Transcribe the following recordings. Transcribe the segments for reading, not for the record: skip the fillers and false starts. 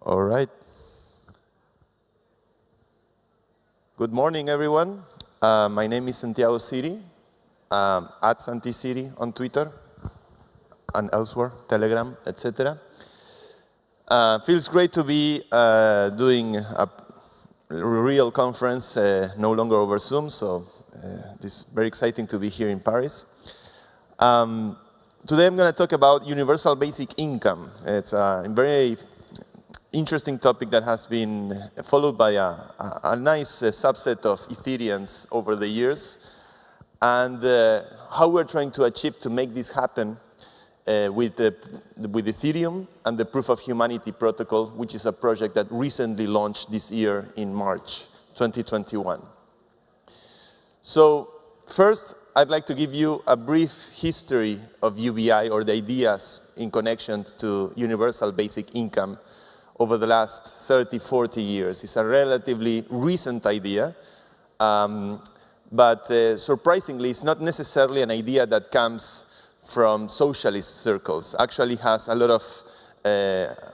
All right. Good morning, everyone. My name is Santiago Siri, at Santi Siri on Twitter and elsewhere, Telegram, etc. Feels great to be doing a real conference, no longer over Zoom, so it's very exciting to be here in Paris. Today I'm going to talk about universal basic income. It's a very interesting topic that has been followed by a nice subset of ethereans over the years, and how we're trying to achieve to make this happen with Ethereum and the Proof of Humanity protocol, which is a project that recently launched this year in March 2021. So first, I'd like to give you a brief history of UBI, or the ideas in connection to universal basic income over the last 30, 40 years. It's a relatively recent idea, but surprisingly, it's not necessarily an idea that comes from socialist circles. Actually has a lot of,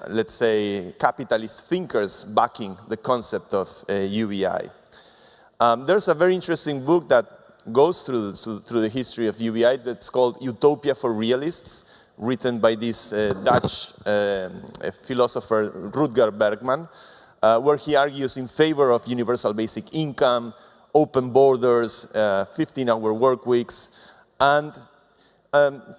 let's say, capitalist thinkers backing the concept of UBI. There's a very interesting book that goes through the history of UBI that's called Utopia for Realists, written by this Dutch philosopher Rutger Bregman, where he argues in favor of universal basic income, open borders, 15-hour work weeks. And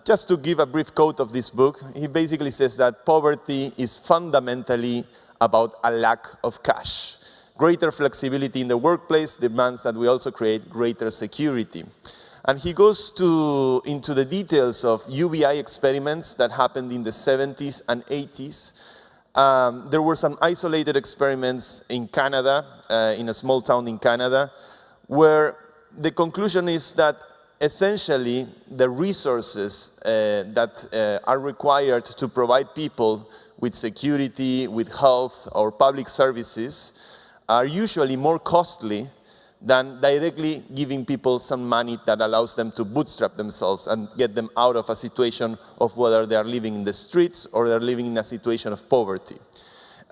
just to give a brief quote of this book, he basically says that poverty is fundamentally about a lack of cash. Greater flexibility in the workplace demands that we also create greater security. And he goes into the details of UBI experiments that happened in the 70s and 80s. There were some isolated experiments in Canada, in a small town in Canada, where the conclusion is that essentially the resources that are required to provide people with security, with health, or public services are usually more costly than directly giving people some money that allows them to bootstrap themselves and get them out of a situation of whether they are living in the streets or they're living in a situation of poverty.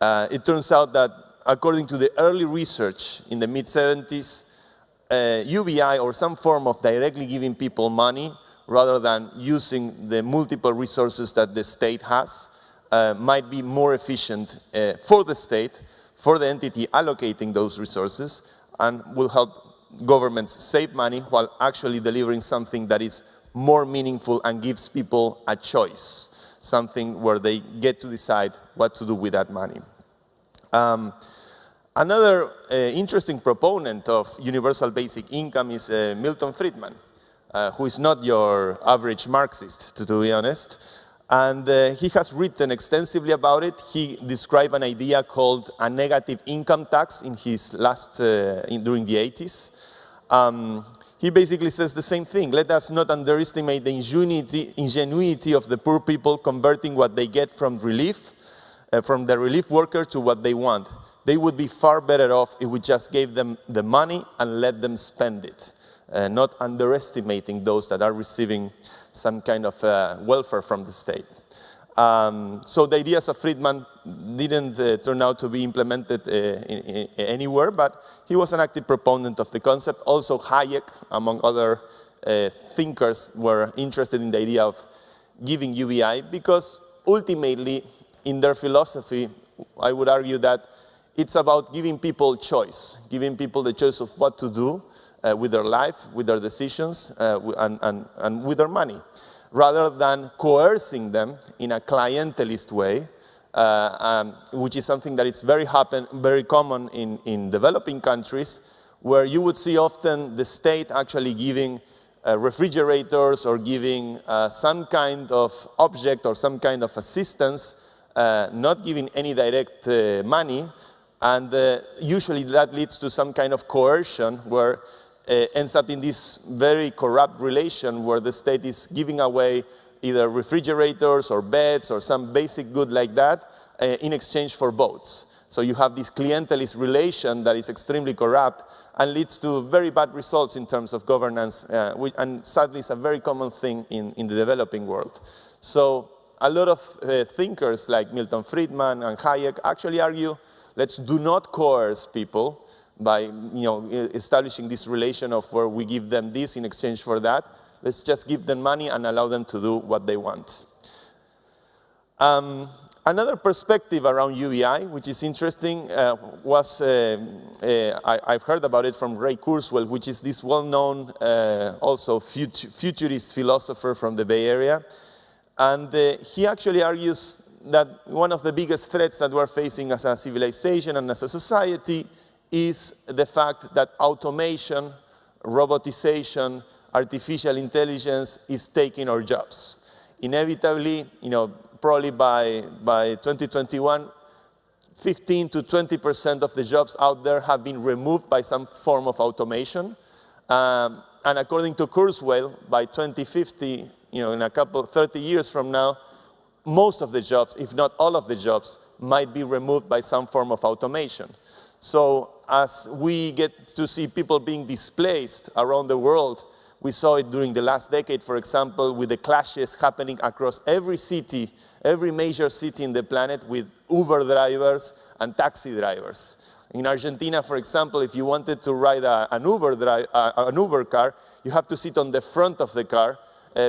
It turns out that according to the early research in the mid-70s, UBI, or some form of directly giving people money rather than using the multiple resources that the state has, might be more efficient for the state, for the entity allocating those resources, and will help governments save money while actually delivering something that is more meaningful and gives people a choice, something where they get to decide what to do with that money. Another interesting proponent of universal basic income is Milton Friedman, who is not your average Marxist, to be honest. And he has written extensively about it. He described an idea called a negative income tax in his during the 80s. He basically says the same thing. Let us not underestimate the ingenuity of the poor people converting what they get from the relief worker to what they want. They would be far better off if we just gave them the money and let them spend it, not underestimating those that are receiving some kind of welfare from the state. So the ideas of Friedman didn't turn out to be implemented anywhere, but he was an active proponent of the concept. Also Hayek, among other thinkers, were interested in the idea of giving UBI because ultimately, in their philosophy, I would argue that it's about giving people choice, giving people the choice of what to do with their life, with their decisions, and with their money, rather than coercing them in a clientelist way, which is something that is very common in developing countries, where you would see often the state actually giving refrigerators or giving some kind of object or some kind of assistance, not giving any direct money, and usually that leads to some kind of coercion where ends up in this very corrupt relation where the state is giving away either refrigerators or beds or some basic good like that in exchange for votes. So you have this clientelist relation that is extremely corrupt and leads to very bad results in terms of governance, and sadly it's a very common thing in the developing world. So a lot of thinkers like Milton Friedman and Hayek actually argue, let's do not coerce people by establishing this relation of where we give them this in exchange for that. Let's just give them money and allow them to do what they want. Another perspective around UBI, which is interesting, was, I've heard about it from Ray Kurzweil, which is this well-known also futurist philosopher from the Bay Area. And he actually argues that one of the biggest threats that we're facing as a civilization and as a society is the fact that automation, robotization, artificial intelligence is taking our jobs. Inevitably, probably by 2021, 15 to 20% of the jobs out there have been removed by some form of automation. And according to Kurzweil, by 2050, in a 30 years from now, most of the jobs, if not all of the jobs, might be removed by some form of automation. So as we get to see people being displaced around the world, we saw it during the last decade, for example, with the clashes happening across every city, every major city in the planet with Uber drivers and taxi drivers. In Argentina, for example, if you wanted to ride an Uber car, you have to sit on the front of the car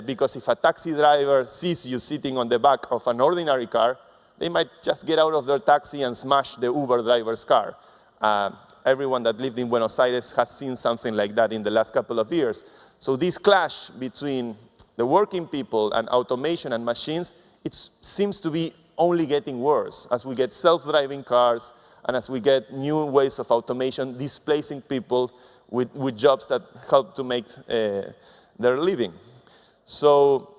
because if a taxi driver sees you sitting on the back of an ordinary car, they might just get out of their taxi and smash the Uber driver's car. Everyone that lived in Buenos Aires has seen something like that in the last couple of years. So this clash between the working people and automation and machines, it seems to be only getting worse as we get self-driving cars and as we get new ways of automation displacing people with jobs that help to make their living. So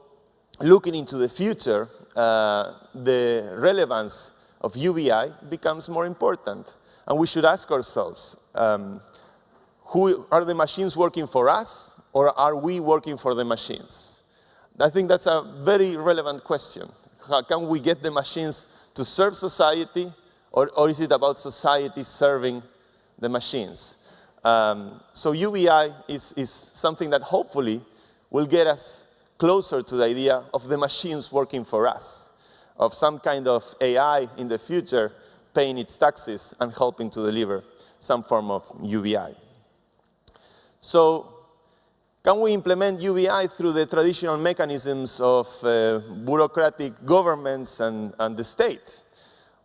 looking into the future, the relevance of UBI becomes more important. And we should ask ourselves, who are the machines working for us, or are we working for the machines? I think that's a very relevant question. How can we get the machines to serve society, or is it about society serving the machines? So UBI is something that hopefully will get us closer to the idea of the machines working for us, of some kind of AI in the future paying its taxes and helping to deliver some form of UBI. So, can we implement UBI through the traditional mechanisms of bureaucratic governments and the state?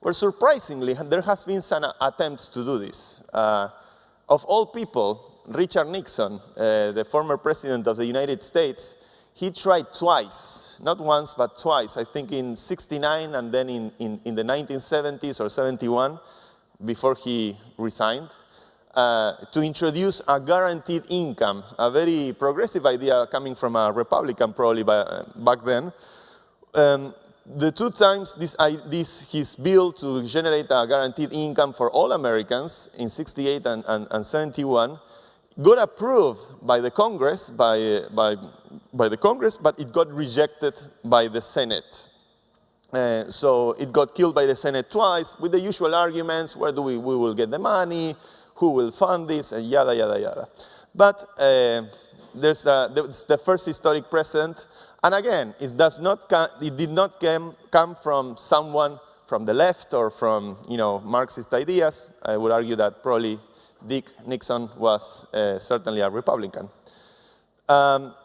Well, surprisingly, there has been some attempts to do this. Of all people, Richard Nixon, the former president of the United States, he tried twice, not once, but twice, I think in '69 and then in the 1970s or '71, before he resigned, to introduce a guaranteed income, a very progressive idea coming from a Republican probably back then. The two times his bill to generate a guaranteed income for all Americans in '68 and '71 got approved by the Congress, by the Congress, but it got rejected by the Senate. So it got killed by the Senate twice with the usual arguments, where do we will get the money, who will fund this, and yada, yada, yada. But there's the first historic precedent, and again, it did not come from someone from the left or from Marxist ideas. I would argue that probably Dick Nixon was certainly a Republican.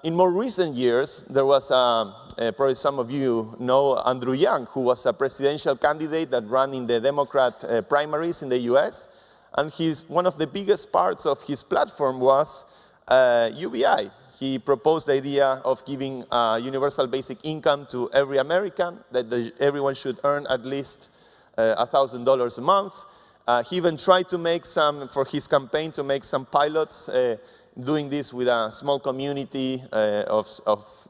In more recent years, there was, probably some of you know, Andrew Yang, who was a presidential candidate that ran in the Democrat primaries in the US. And one of the biggest parts of his platform was UBI. He proposed the idea of giving universal basic income to every American, that everyone should earn at least $1,000 a month. He even tried to make for his campaign, to make some pilots doing this with a small community of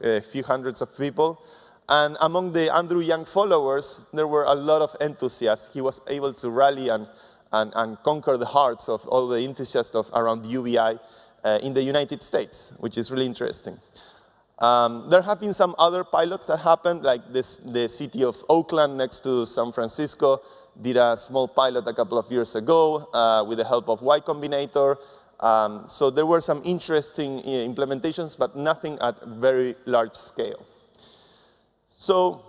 a few hundreds of people. And among the Andrew Yang followers, there were a lot of enthusiasts. He was able to rally and conquer the hearts of all the enthusiasts around UBI in the United States, which is really interesting. There have been some other pilots that happened, like the city of Oakland next to San Francisco did a small pilot a couple of years ago with the help of Y Combinator. So there were some interesting implementations, but nothing at very large scale. So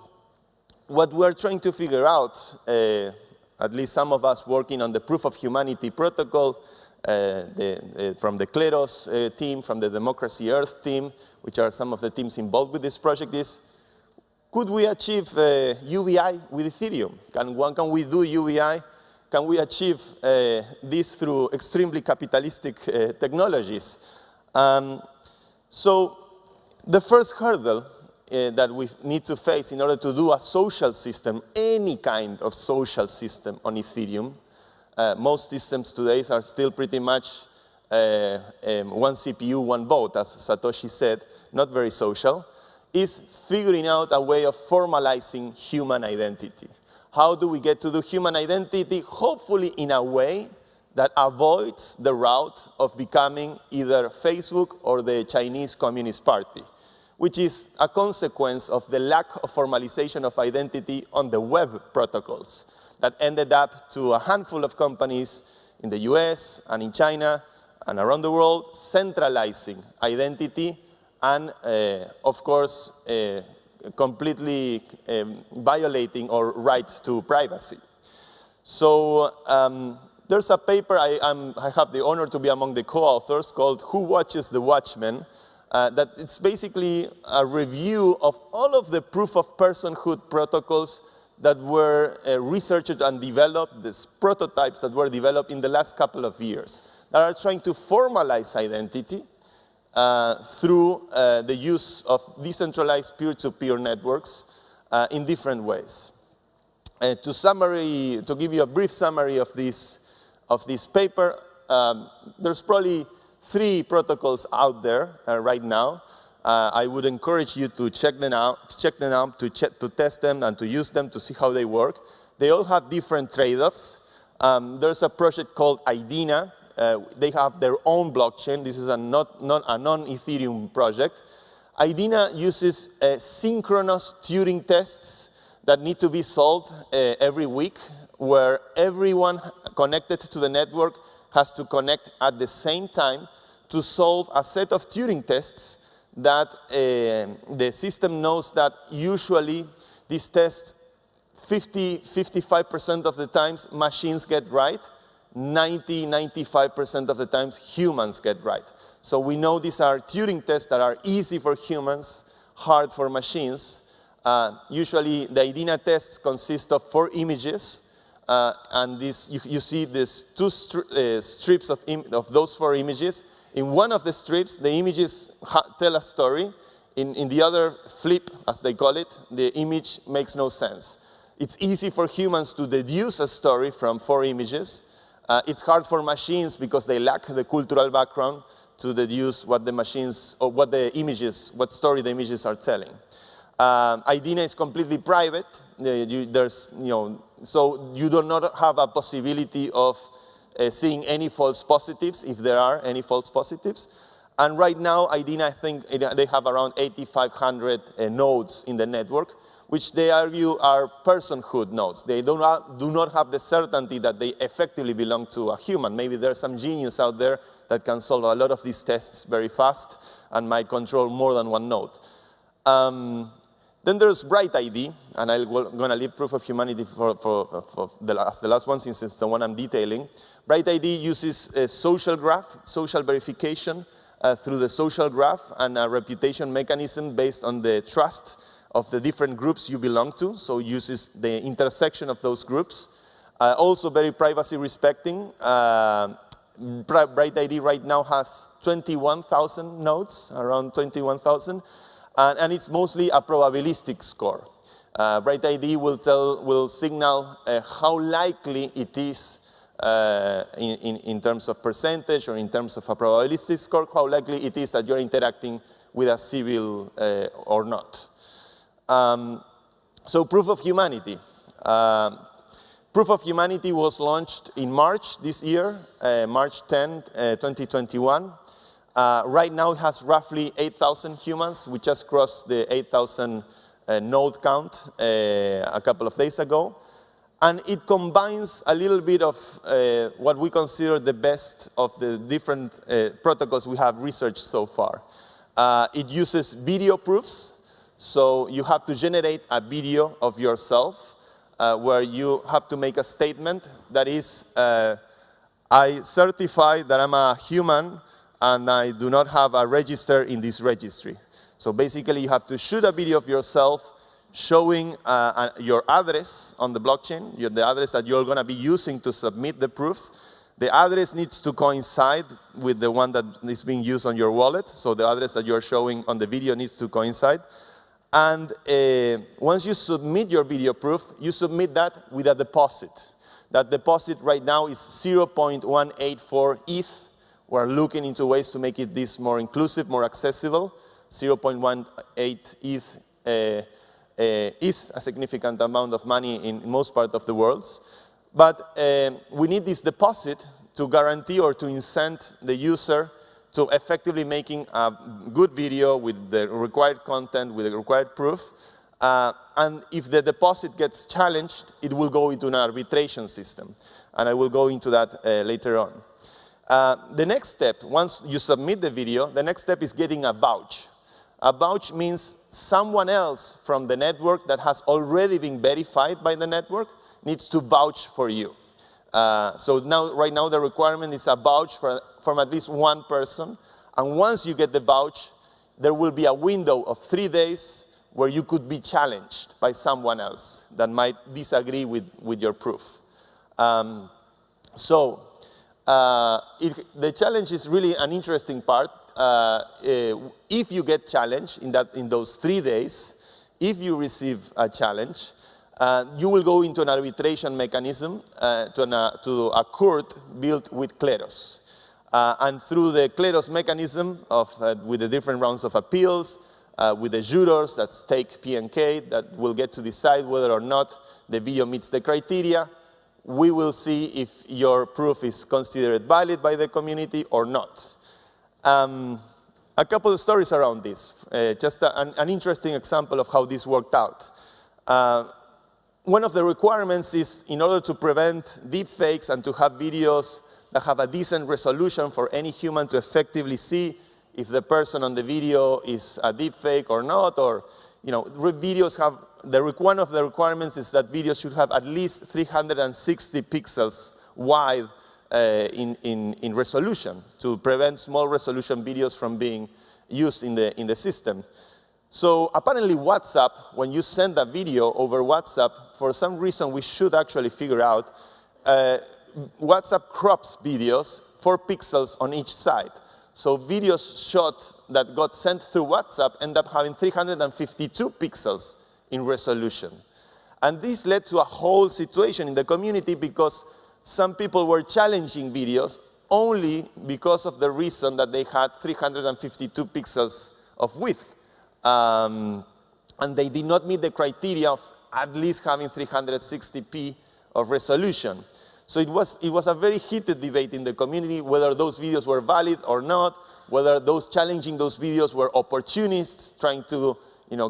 what we're trying to figure out, at least some of us working on the proof of humanity protocol, from the Kleros team, from the Democracy Earth team, which are some of the teams involved with this project, is could we achieve UBI with Ethereum? Can we do UBI? Can we achieve this through extremely capitalistic technologies? So the first hurdle that we need to face in order to do a social system, any kind of social system on Ethereum, most systems today are still pretty much one CPU, one vote, as Satoshi said, not very social, is figuring out a way of formalizing human identity. How do we get to do human identity? Hopefully in a way that avoids the route of becoming either Facebook or the Chinese Communist Party, which is a consequence of the lack of formalization of identity on the web protocols that ended up to a handful of companies in the US and in China and around the world centralizing identity and, of course, completely violating our right to privacy. So there's a paper, I have the honor to be among the co-authors, called Who Watches the Watchmen? That it's basically a review of all of the proof of personhood protocols that were researched and developed, these prototypes that were developed in the last couple of years, that are trying to formalize identity through the use of decentralized peer-to-peer networks in different ways. To give you a brief summary of this paper, there's probably 3 protocols out there right now. I would encourage you to check them out, to test them and to use them to see how they work. They all have different trade-offs. There's a project called IDENA. They have their own blockchain. This is a non-Ethereum project. IDENA uses synchronous Turing tests that need to be solved every week, where everyone connected to the network has to connect at the same time to solve a set of Turing tests that the system knows that usually these tests, 55% of the times machines get right, 95% of the times humans get right. So we know these are Turing tests that are easy for humans, hard for machines. Usually the IDENA tests consist of 4 images, and you see these 2 strips of those 4 images. In one of the strips, the images tell a story. In the other flip, as they call it, the image makes no sense. It's easy for humans to deduce a story from 4 images. It's hard for machines because they lack the cultural background to deduce what the machines, or what story the images are telling. IDENA is completely private. So you do not have a possibility of seeing any false positives, if there are any false positives. And right now, IDENA, I think they have around 8,500 nodes in the network, which they argue are personhood nodes. They do not have the certainty that they effectively belong to a human. Maybe there's some genius out there that can solve a lot of these tests very fast and might control more than one node. Then there's Bright ID, and I'm going to leave proof of humanity for the last one, since it's the one I'm detailing. Bright ID uses a social graph, social verification through the social graph, and a reputation mechanism based on the trust of the different groups you belong to, so uses the intersection of those groups. Also very privacy respecting. Bright ID right now has 21,000 nodes, around 21,000. And it's mostly a probabilistic score. Bright ID will signal how likely it is in terms of percentage or in terms of a probabilistic score, how likely it is that you're interacting with a civil or not. So proof of humanity. Proof of humanity was launched in March this year, March 10, 2021. Right now it has roughly 8,000 humans. We just crossed the 8,000 node count a couple of days ago. And it combines a little bit of what we consider the best of the different protocols we have researched so far. It uses video proofs. So you have to generate a video of yourself where you have to make a statement that is, I certify that I'm a human and I do not have a register in this registry. So basically, you have to shoot a video of yourself showing your address on the blockchain, the address that you're going to be using to submit the proof. The address needs to coincide with the one that is being used on your wallet. So the address that you're showing on the video needs to coincide. And once you submit your video proof, you submit that with a deposit. That deposit right now is 0.184 ETH. We're looking into ways to make this more inclusive, more accessible. 0.18 ETH is a significant amount of money in most parts of the world. But we need this deposit to guarantee or to incent the user to effectively making a good video with the required content, with the required proof. And if the deposit gets challenged, it will go into an arbitration system. And I will go into that later on. The next step, once you submit the video, the next step is getting a vouch. A vouch means someone else from the network that has already been verified by the network needs to vouch for you. So now, right now, the requirement is a vouch from at least one person. And once you get the vouch, there will be a window of 3 days where you could be challenged by someone else that might disagree with your proof. The challenge is really an interesting part. If you get challenged in those 3 days, if you receive a challenge, you will go into an arbitration mechanism to a court built with Kleros. And through the Kleros mechanism with the different rounds of appeals, with the jurors that stake P and K that will get to decide whether or not the video meets the criteria, we will see if your proof is considered valid by the community or not. A couple of stories around this, just an interesting example of how this worked out. One of the requirements is, in order to prevent deepfakes and to have videos that have a decent resolution for any human to effectively see if the person on the video is a deepfake or not, or, videos have, one of the requirements is that videos should have at least 360 pixels wide in resolution to prevent small resolution videos from being used in the system. So apparently WhatsApp, when you send a video over WhatsApp, for some reason we should actually figure out, WhatsApp crops videos 4 pixels on each side. So videos shot that got sent through WhatsApp end up having 352 pixels in resolution. And this led to a whole situation in the community because some people were challenging videos only because of the reason that they had 352 pixels of width. And they did not meet the criteria of at least having 360p of resolution. So it was a very heated debate in the community whether those videos were valid or not, whether those challenging those videos were opportunists trying to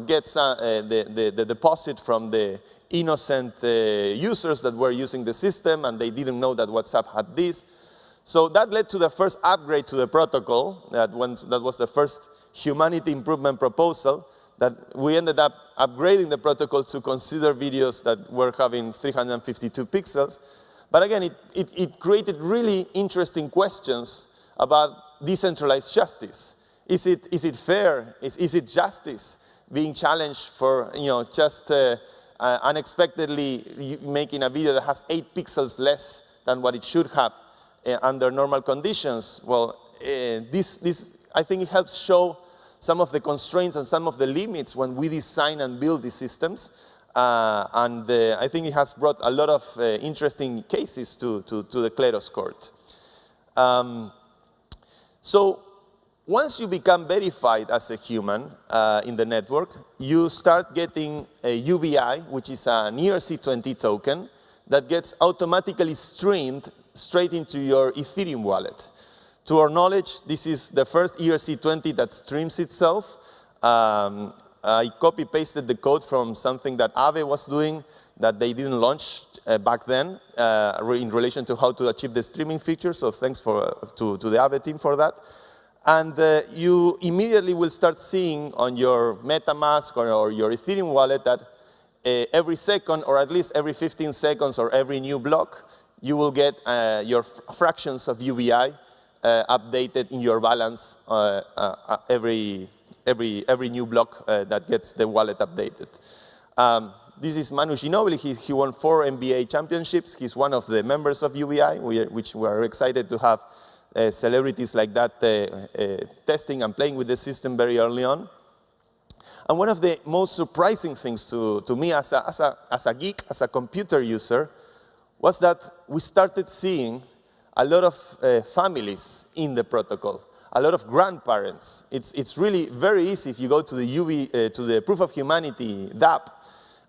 get the deposit from the innocent users that were using the system and they didn't know that WhatsApp had this. So that led to the first upgrade to the protocol. That was the first humanity improvement proposal that we ended up upgrading the protocol to consider videos that were having 352 pixels. But again, it created really interesting questions about decentralized justice. Is it fair? Is it justice being challenged for just unexpectedly making a video that has 8 pixels less than what it should have under normal conditions? Well, I think it helps show some of the constraints and some of the limits when we design and build these systems. I think it has brought a lot of interesting cases to the Kleros court. So once you become verified as a human in the network, you start getting a UBI, which is an ERC20 token that gets automatically streamed straight into your Ethereum wallet. To our knowledge, this is the first ERC20 that streams itself. I copy-pasted the code from something that Aave was doing that they didn't launch back then in relation to how to achieve the streaming feature. So thanks to the Aave team for that. And you immediately will start seeing on your MetaMask or your Ethereum wallet that every second, or at least every 15 seconds, or every new block, you will get your fractions of UBI updated in your balance every new block that gets the wallet updated. This is Manu Ginobili. He won 4 NBA championships. He's one of the members of UBI, which we are excited to have celebrities like that testing and playing with the system very early on. And one of the most surprising things to me as a geek, as a computer user, was that we started seeing a lot of families in the protocol, a lot of grandparents. It's really very easy if you go to the Proof of Humanity DApp,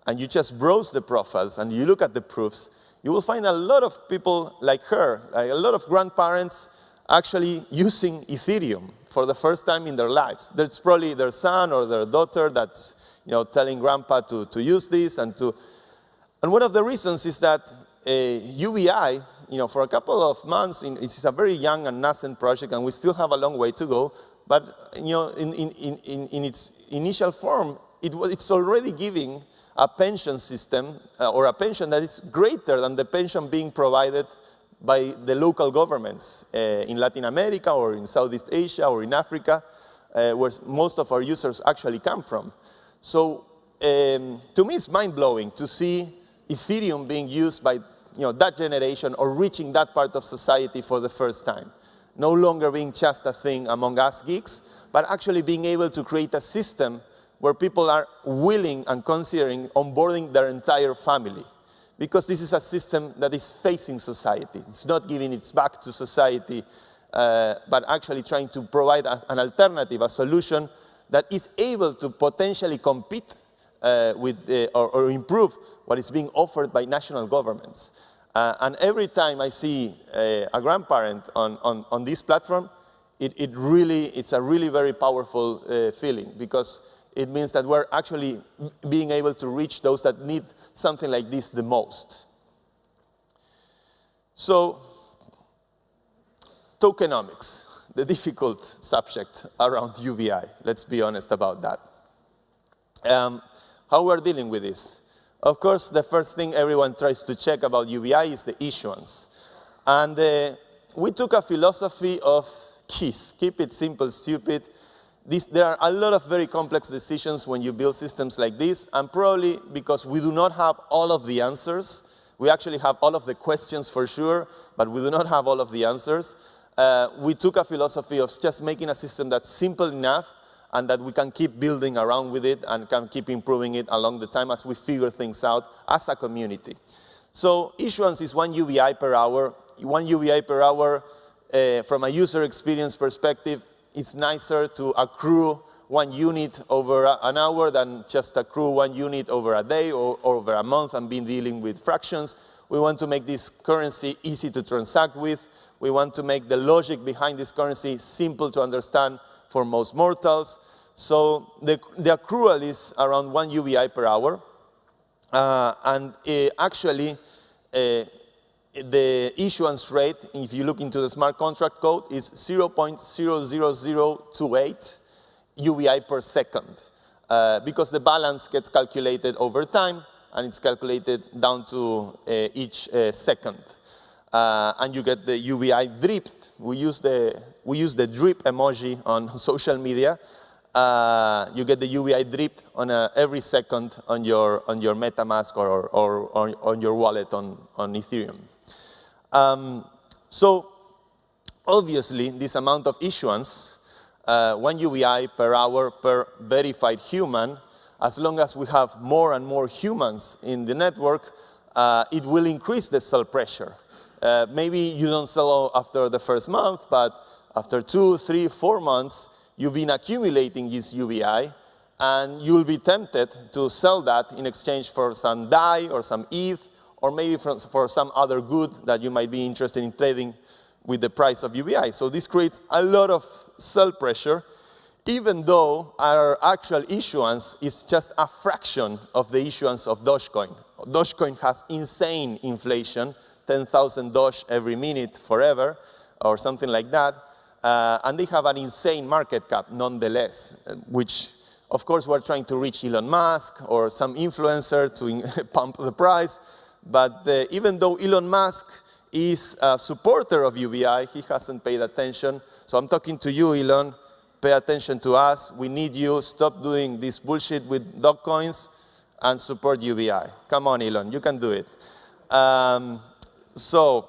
and you just browse the profiles and you look at the proofs, you will find a lot of people like her, like a lot of grandparents actually using Ethereum for the first time in their lives. There's probably their son or their daughter that's telling grandpa to use this and one of the reasons is that UBI, for a couple of months, it's a very young and nascent project, and we still have a long way to go. But in its initial form, it's already giving a pension system or a pension that is greater than the pension being provided by the local governments in Latin America or in Southeast Asia or in Africa, where most of our users actually come from. So to me, it's mind-blowing to see Ethereum being used by that generation or reaching that part of society for the first time. No longer being just a thing among us geeks, but actually being able to create a system where people are willing and considering onboarding their entire family. Because this is a system that is facing society. It's not giving its back to society, but actually trying to provide an alternative, a solution that is able to potentially compete with or improve what is being offered by national governments. And every time I see a grandparent on this platform, it's a really very powerful feeling, because it means that we're actually being able to reach those that need something like this the most. So, tokenomics, the difficult subject around UBI. Let's be honest about that. How we're dealing with this? Of course, the first thing everyone tries to check about UBI is the issuance. And we took a philosophy of KISS, keep it simple, stupid. There are a lot of very complex decisions when you build systems like this, and probably because we do not have all of the answers. We actually have all of the questions for sure, but we do not have all of the answers. We took a philosophy of just making a system that's simple enough and that we can keep building around with it and can keep improving it along the time as we figure things out as a community. So issuance is 1 UBI per hour. 1 UBI per hour, from a user experience perspective, it's nicer to accrue 1 unit over an hour than just accrue 1 unit over a day or over a month and be dealing with fractions. We want to make this currency easy to transact with. We want to make the logic behind this currency simple to understand for most mortals. So the accrual is around 1 UBI per hour. Actually, the issuance rate, if you look into the smart contract code, is 0.00028 UBI per second, because the balance gets calculated over time, and it's calculated down to each second. And you get the UBI drip. We use the drip emoji on social media. You get the UBI drip on every second on your MetaMask or on your wallet on Ethereum. So obviously, this amount of issuance, 1 UBI per hour per verified human, as long as we have more and more humans in the network, it will increase the sell pressure. Maybe you don't sell after the first month, but after 2, 3, 4 months, you've been accumulating this UBI, and you'll be tempted to sell that in exchange for some DAI or some ETH, or maybe for some other good that you might be interested in trading with the price of UBI. So this creates a lot of sell pressure, even though our actual issuance is just a fraction of the issuance of Dogecoin. Dogecoin has insane inflation, 10,000 Doge every minute forever, or something like that. And they have an insane market cap, nonetheless, which, of course, we're trying to reach Elon Musk or some influencer to pump the price. But even though Elon Musk is a supporter of UBI, he hasn't paid attention. So I'm talking to you, Elon. Pay attention to us. We need you. Stop doing this bullshit with dog coins and support UBI. Come on, Elon. You can do it. So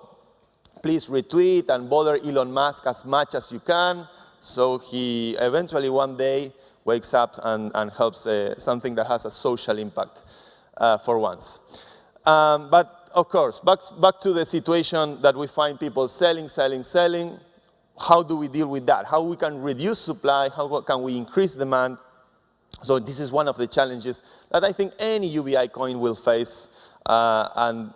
please retweet and bother Elon Musk as much as you can, so he eventually one day wakes up and helps something that has a social impact for once. But of course, back to the situation that we find people selling. How do we deal with that? How we can reduce supply? How can we increase demand? So this is one of the challenges that I think any UBI coin will face. The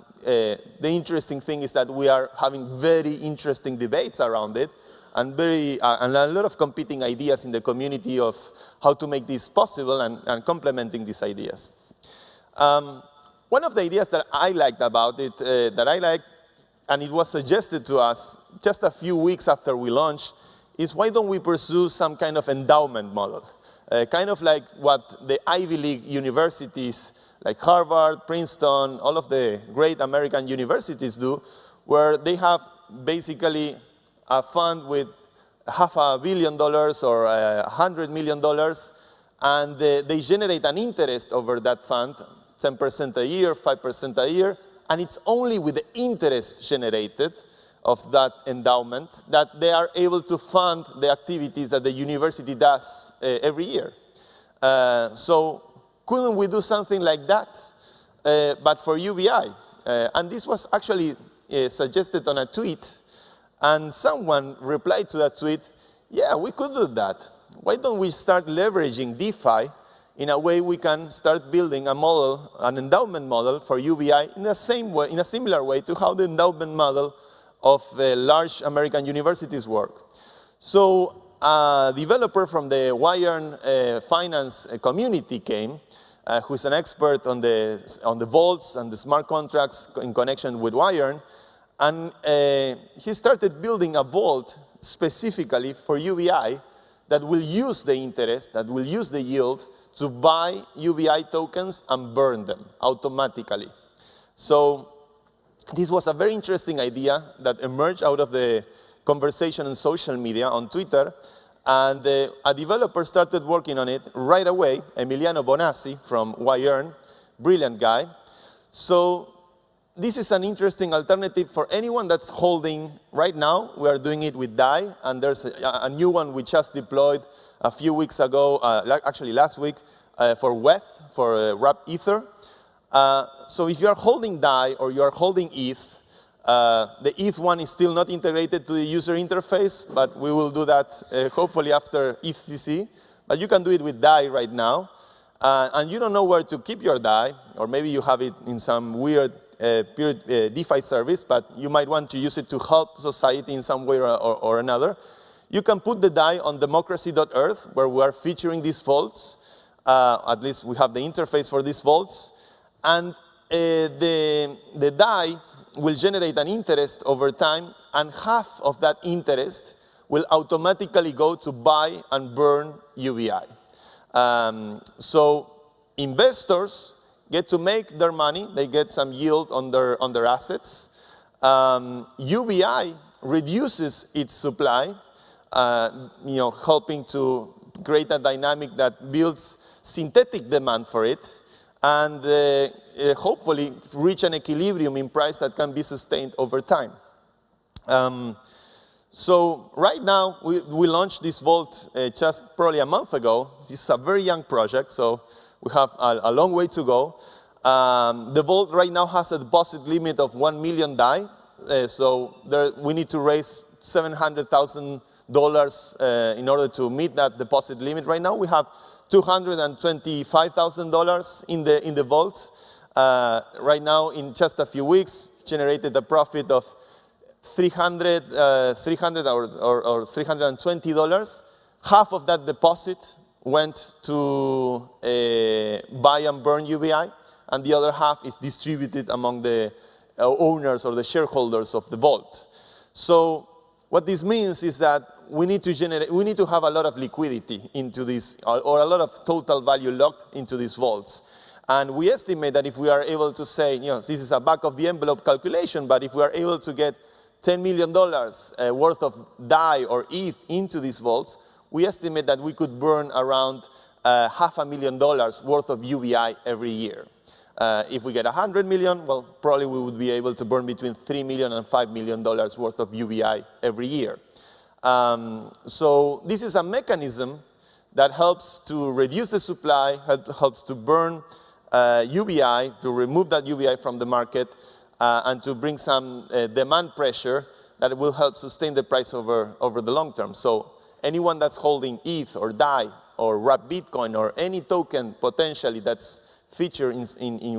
interesting thing is that we are having very interesting debates around it, and a lot of competing ideas in the community of how to make this possible and complementing these ideas. One of the ideas that I liked about it, and it was suggested to us just a few weeks after we launched, is why don't we pursue some kind of endowment model? Kind of like what the Ivy League universities like Harvard, Princeton, all of the great American universities do, where they have basically a fund with $500 million or $100 million, and they generate an interest over that fund, 10% a year, 5% a year, and it's only with the interest generated of that endowment that they are able to fund the activities that the university does every year. So couldn't we do something like that, but for UBI? And this was actually suggested on a tweet, and someone replied to that tweet, yeah, we could do that. Why don't we start leveraging DeFi in a way we can start building a model, an endowment model for UBI in the same way, in a similar way to how the endowment model of large American universities work. So a developer from the Wired finance community came, who's an expert on the vaults and the smart contracts in connection with Wired, and he started building a vault specifically for UBI that will use the interest, that will use the yield to buy UBI tokens and burn them automatically. So this was a very interesting idea that emerged out of the conversation on social media, on Twitter, and a developer started working on it right away, Emiliano Bonazzi from Wired, brilliant guy. So this is an interesting alternative for anyone that's holding. Right now, we are doing it with DAI, and there's a new one we just deployed a few weeks ago, actually last week, for WETH, for wrapped Ether. So if you are holding DAI or you are holding ETH, the ETH one is still not integrated to the user interface, but we will do that hopefully after ETHCC. But you can do it with DAI right now. And you don't know where to keep your DAI, or maybe you have it in some weird pure DeFi service, but you might want to use it to help society in some way or another. You can put the DAI on democracy.earth, where we are featuring these vaults. At least we have the interface for these vaults. And the DAI will generate an interest over time, and half of that interest will automatically go to buy and burn UBI. So investors get to make their money. They get some yield on their assets. UBI reduces its supply, helping to create a dynamic that builds synthetic demand for it, and hopefully reach an equilibrium in price that can be sustained over time. So right now, we launched this vault just probably a month ago. This is a very young project, so we have a long way to go. The vault right now has a deposit limit of 1 million DAI, so we need to raise $700,000 in order to meet that deposit limit. Right now, we have $225,000 in the vault. Right now, in just a few weeks, generated a profit of $320. Half of that deposit went to buy and burn UBI, and the other half is distributed among the owners or the shareholders of the vault. So What this means is that we need to have a lot of liquidity into this, or a lot of total value locked into these vaults. And we estimate that if we are able to say, this is a back of the envelope calculation, but if we are able to get $10 million worth of DAI or ETH into these vaults, we estimate that we could burn around $500,000 worth of UBI every year. If we get 100 million, well, probably we would be able to burn between $3 million and $5 million worth of UBI every year. So this is a mechanism that helps to reduce the supply, helps to burn UBI, to remove that UBI from the market, and to bring some demand pressure that will help sustain the price over the long term. So anyone that's holding ETH or DAI or wrapped Bitcoin or any token potentially that's featured in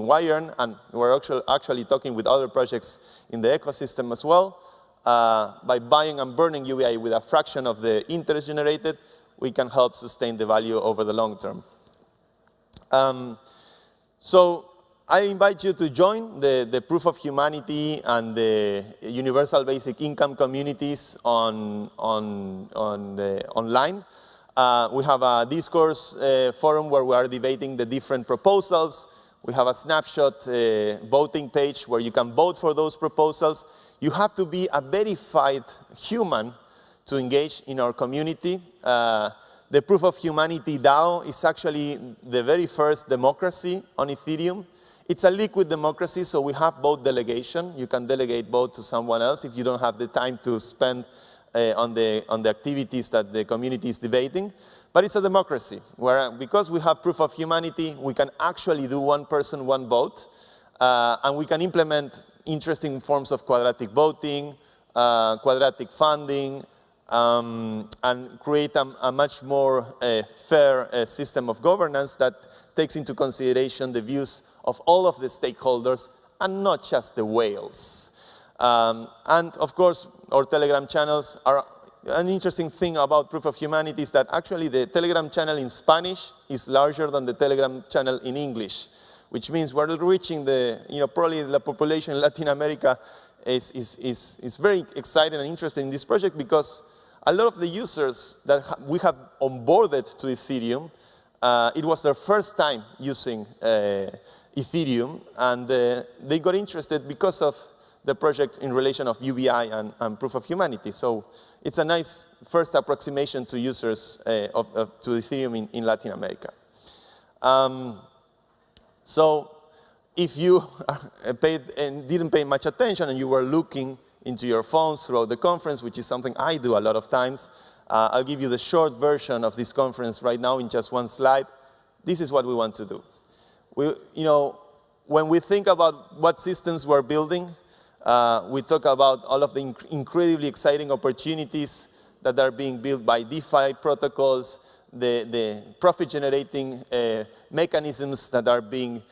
Wiren, and we're actually talking with other projects in the ecosystem as well, by buying and burning UBI with a fraction of the interest generated, we can help sustain the value over the long term. So I invite you to join the Proof of Humanity and the Universal Basic Income communities online. We have a discourse forum where we are debating the different proposals. We have a snapshot voting page where you can vote for those proposals. You have to be a verified human to engage in our community. The Proof of Humanity DAO is actually the very first democracy on Ethereum. It's a liquid democracy, so we have vote delegation. You can delegate vote to someone else if you don't have the time to spend on the activities that the community is debating. But it's a democracy, where because we have Proof of Humanity, we can actually do one person, one vote, and we can implement interesting forms of quadratic voting, quadratic funding, and create a much more fair system of governance that takes into consideration the views of all of the stakeholders and not just the whales. And of course, our Telegram channels are an interesting thing about Proof of Humanity is that actually the Telegram channel in Spanish is larger than the Telegram channel in English, which means we're reaching probably the population in Latin America is very excited and interested in this project because a lot of the users that we have onboarded to Ethereum, it was their first time using Ethereum, and they got interested because of the project in relation of UBI and Proof of Humanity. So it's a nice first approximation to users to Ethereum in Latin America. So if you didn't pay much attention and you were looking into your phones throughout the conference, which is something I do a lot of times, I'll give you the short version of this conference right now in just one slide. This is what we want to do. When we think about what systems we're building, we talk about all of the incredibly exciting opportunities that are being built by DeFi protocols, the profit-generating mechanisms that are being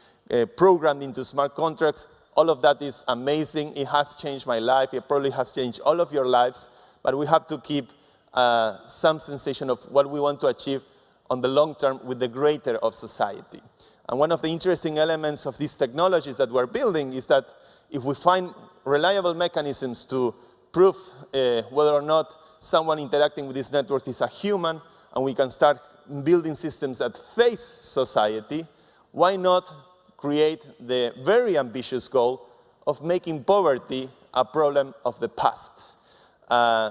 programmed into smart contracts. All of that is amazing. It has changed my life. It probably has changed all of your lives. But we have to keep some sensation of what we want to achieve on the long term with the greater of society. And one of the interesting elements of these technologies that we're building is that if we find reliable mechanisms to prove whether or not someone interacting with this network is a human, and we can start building systems that face society, why not create the very ambitious goal of making poverty a problem of the past?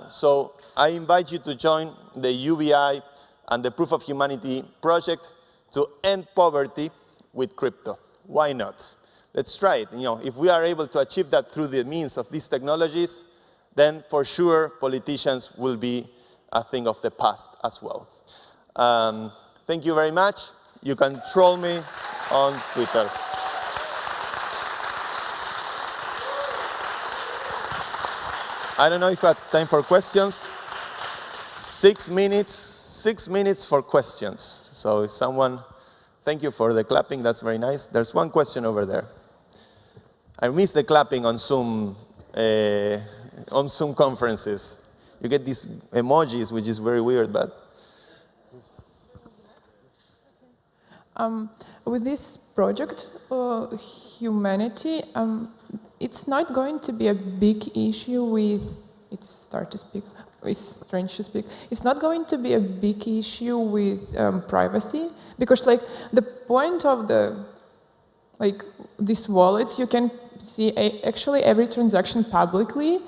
So I invite you to join the UBI and the Proof of Humanity project to end poverty with crypto. Why not? Let's try it. If we are able to achieve that through the means of these technologies, then for sure politicians will be a thing of the past as well. Thank you very much. You can troll me on Twitter. I don't know if I have time for questions. 6 minutes for questions. So if someone, thank you for the clapping, that's very nice. There's one question over there. I miss the clapping on Zoom conferences. You get these emojis, which is very weird, but. With this project, humanity, it's not going to be a big issue with, it's strange to speak, it's not going to be a big issue with privacy, because like the point of the these wallets, you can see actually every transaction publicly,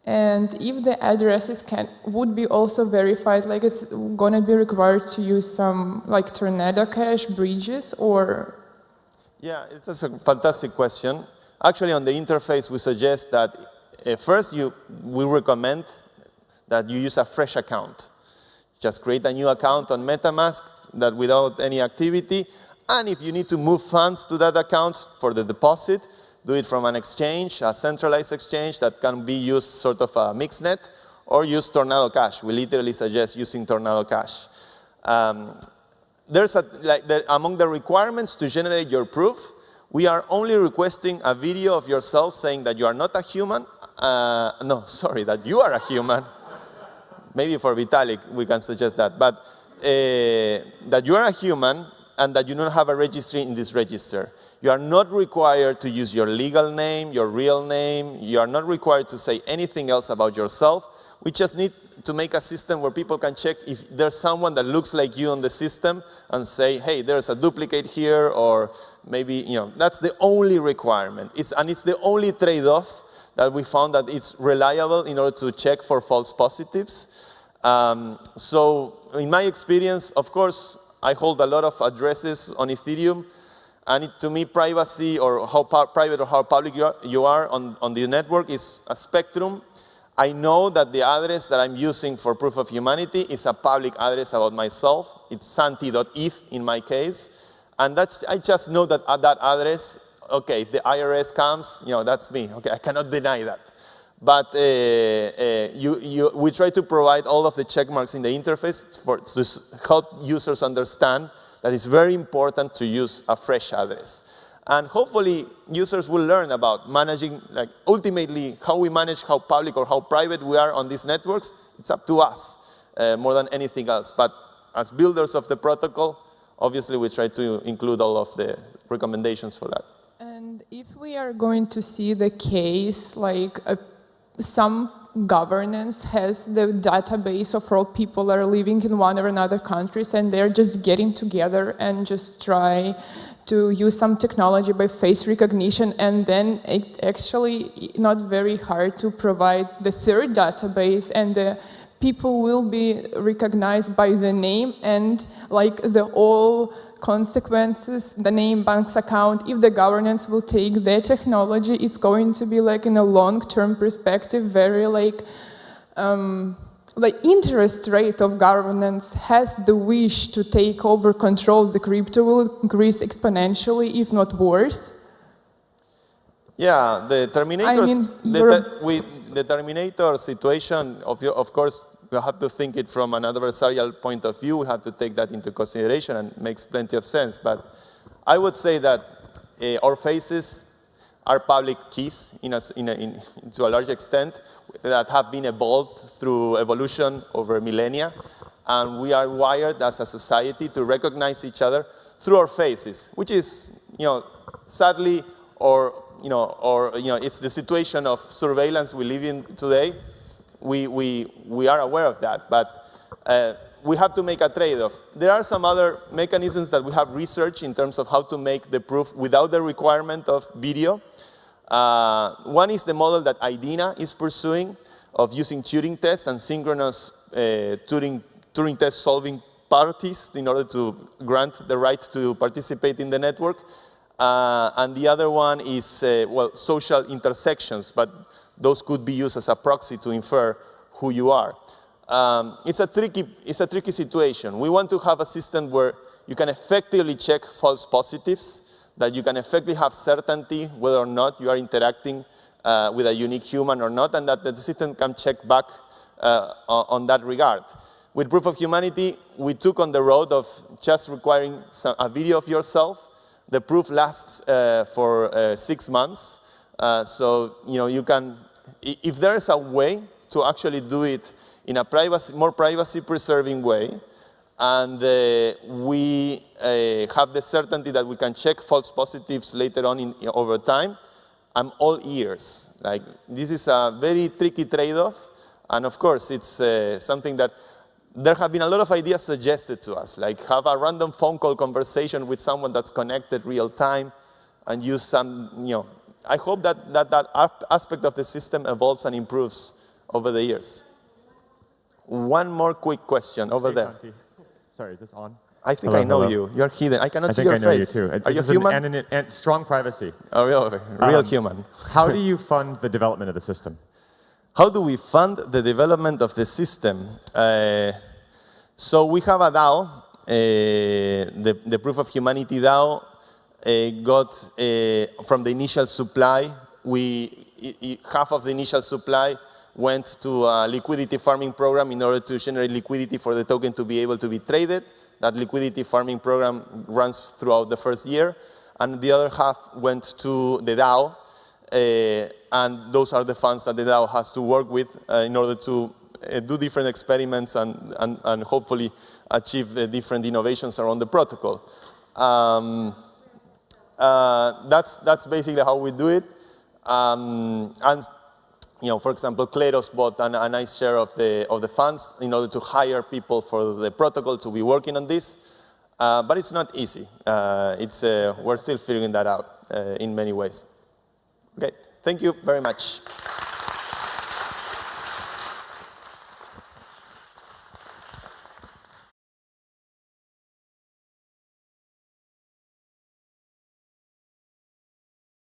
and if the addresses would be also verified, like it's gonna be required to use some like Tornado Cash bridges or. Yeah, it's a fantastic question. Actually, on the interface, we suggest that first we recommend that you use a fresh account. Just create a new account on MetaMask that without any activity, and if you need to move funds to that account for the deposit, do it from an exchange, a centralized exchange that can be used sort of a mixnet, or use Tornado Cash. We literally suggest using Tornado Cash. Among the requirements to generate your proof, we are only requesting a video of yourself saying that you are not a human. That you are a human. Maybe for Vitalik, we can suggest that. But that you are a human and that you don't have a registry in this register. You are not required to use your legal name, your real name. You are not required to say anything else about yourself. We just need to make a system where people can check if there's someone that looks like you on the system and say, hey, there's a duplicate here, or maybe, that's the only requirement. It's the only trade-off that we found that it's reliable in order to check for false positives. So in my experience, of course, I hold a lot of addresses on Ethereum. And to me, privacy, or how private or how public you are on the network, is a spectrum. I know that the address that I'm using for proof of humanity is a public address about myself. It's santi.eth in my case. And I just know that at that address, okay, if the IRS comes, that's me. Okay, I cannot deny that. But we try to provide all of the check marks in the interface to help users understand that it's very important to use a fresh address. And hopefully, users will learn about managing, ultimately, how we manage how public or how private we are on these networks. It's up to us more than anything else. But as builders of the protocol, obviously, we try to include all of the recommendations for that. And if we are going to see the case, some governance has the database of all people are living in one or another countries, and they're just getting together and just try to use some technology by face recognition, and then it actually not very hard to provide the third database, and the people will be recognized by the name and the all consequences, the name, bank's account. If the governance will take their technology, it's going to be in a long-term perspective, very the interest rate of governance has the wish to take over control. The crypto will increase exponentially, if not worse. Yeah, the terminators, the terminator situation, of course, we have to think it from an adversarial point of view. We have to take that into consideration, and it makes plenty of sense. But I would say that our faces are public keys to a large extent that have been evolved through evolution over millennia. And we are wired as a society to recognize each other through our faces, which is, sadly, it's the situation of surveillance we live in today. We are aware of that, but we have to make a trade-off. There are some other mechanisms that we have researched in terms of how to make the proof without the requirement of video. One is the model that IDENA is pursuing of using Turing tests and synchronous Turing test solving parties in order to grant the right to participate in the network. And the other one is, social intersections, but those could be used as a proxy to infer who you are. It's a tricky situation. We want to have a system where you can effectively check false positives, that you can effectively have certainty whether or not you are interacting with a unique human or not, and that the system can check back on that regard. With proof of humanity, we took on the road of just requiring a video of yourself. The proof lasts for 6 months. So, you can, if there is a way to actually do it in a more privacy-preserving way, and we have the certainty that we can check false positives later on over time, I'm all ears. This is a very tricky trade-off, And of course, it's something that there have been a lot of ideas suggested to us, like have a random phone call conversation with someone that's connected real time and use some, I hope that aspect of the system evolves and improves over the years. One more quick question over there. Santi. Sorry, is this on? I think I know you. You're hidden. I cannot see your face. I think I know you too. Are you human? And strong privacy. Oh, really? Real human. How do you fund the development of the system? How do we fund the development of the system? So we have a DAO, the Proof of Humanity DAO got from the initial supply, half of the initial supply went to a liquidity farming program in order to generate liquidity for the token to be able to be traded. That liquidity farming program runs throughout the first year. And the other half went to the DAO. And those are the funds that the DAO has to work with in order to do different experiments and hopefully achieve different innovations around the protocol. That's basically how we do it. And for example, Kleros bought a nice share of the funds in order to hire people for the protocol to be working on this. But it's not easy. We're still figuring that out in many ways. Okay, thank you very much.